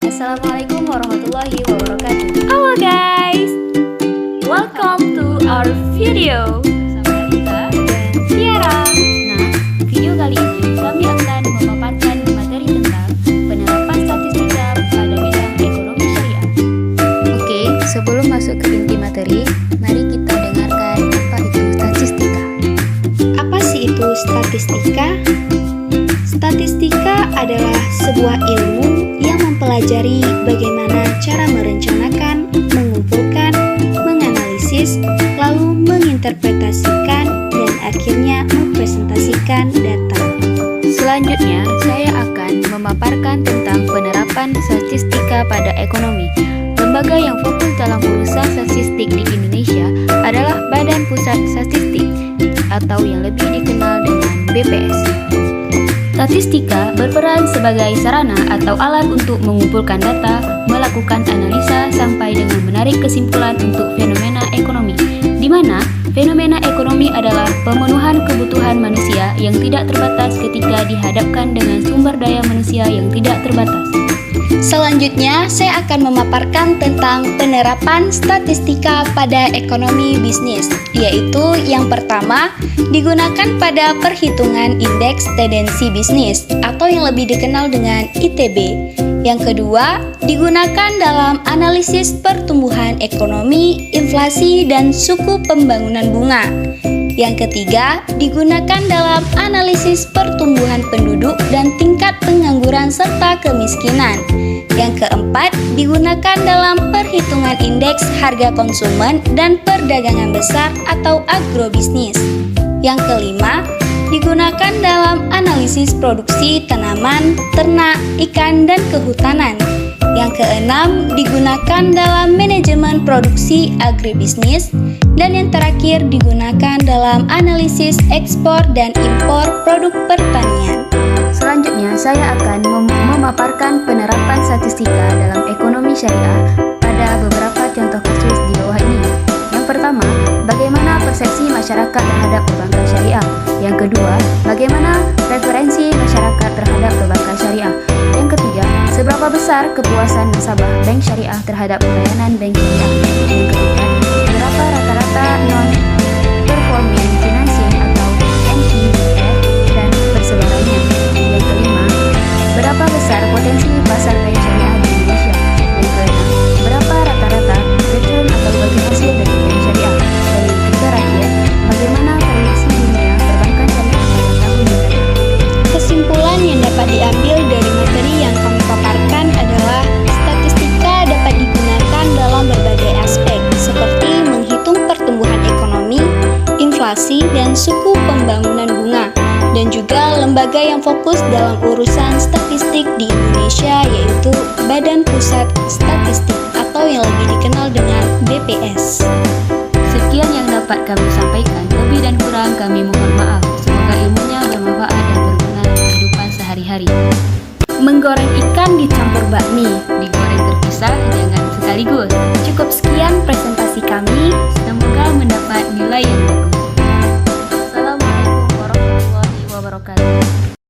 Assalamualaikum warahmatullahi wabarakatuh. Halo guys, welcome to our video bersama Rita dan Tiara. Nah, video kali ini kami akan memaparkan materi tentang penerapan statistika pada bidang ekonomi syariah. Oke, sebelum masuk ke inti materi, mari kita dengarkan apa itu statistika. Apa sih itu statistika? Statistika adalah sebuah ilmu yang mempelajari bagaimana cara merencanakan, mengumpulkan, menganalisis, lalu menginterpretasikan, dan akhirnya mempresentasikan data. Selanjutnya, saya akan memaparkan tentang penerapan statistika pada ekonomi. Lembaga yang fokus dalam urusan statistik di Indonesia adalah Badan Pusat Statistik atau yang lebih dikenal dengan BPS. Statistika berperan sebagai sarana atau alat untuk mengumpulkan data, melakukan analisa, sampai dengan menarik kesimpulan untuk fenomena ekonomi, di mana fenomena ekonomi adalah pemenuhan kebutuhan manusia yang tidak terbatas ketika dihadapkan dengan sumber daya manusia yang tidak terbatas. Selanjutnya, saya akan memaparkan tentang penerapan statistika pada ekonomi bisnis, yaitu yang pertama, digunakan pada perhitungan indeks tendensi bisnis atau yang lebih dikenal dengan ITB. Yang kedua, digunakan dalam analisis pertumbuhan ekonomi, inflasi, dan suku pembangunan bunga. Yang ketiga, digunakan dalam analisis pertumbuhan penduduk dan tingkat pengangguran serta kemiskinan. Yang keempat, digunakan dalam perhitungan indeks harga konsumen dan perdagangan besar atau agrobisnis. Yang kelima, digunakan dalam analisis produksi tanaman, ternak, ikan, dan kehutanan. Yang keenam, digunakan dalam manajemen produksi agribisnis. Dan yang terakhir, digunakan dalam analisis ekspor dan impor produk pertanian. Selanjutnya, saya akan memaparkan penerapan statistika dalam ekonomi syariah pada beberapa contoh kasus di bawah ini. Yang pertama, bagaimana persepsi masyarakat terhadap perbankan syariah. Yang kedua, bagaimana preferensi masyarakat terhadap perbankan syariah. Yang ketiga, seberapa besar kepuasan nasabah bank syariah terhadap pelayanan bank syariah. Yang keempat, berapa rata-rata non-performing financing atau NPF dan persebarannya. Yang kelima, berapa besar potensi pasar bank syariah di Indonesia. Yang keenam, berapa rata-rata return atau bagi hasil dari bank syariah. Dan yang terakhir, bagaimana prediksi dunia perbankan syariah pada tahun mendatang. Kesimpulan yang dapat diambil dari materi yang kami paparkan adalah statistika dapat digunakan dalam berbagai aspek seperti menghitung pertumbuhan ekonomi, inflasi, dan suku pembangunan bunga, dan juga lembaga yang fokus dalam urusan statistik di Indonesia yaitu Badan Pusat Statistik atau yang lebih dikenal dengan BPS. Sekian yang dapat kami sampaikan, lebih dan kurang kami mohon maaf. Semoga ilmunya bermanfaat dan berguna dalam kehidupan sehari-hari. Menggoreng ikan dicampur bakmi, digoreng terpisah jangan sekaligus. Cukup sekian presentasi kami. Semoga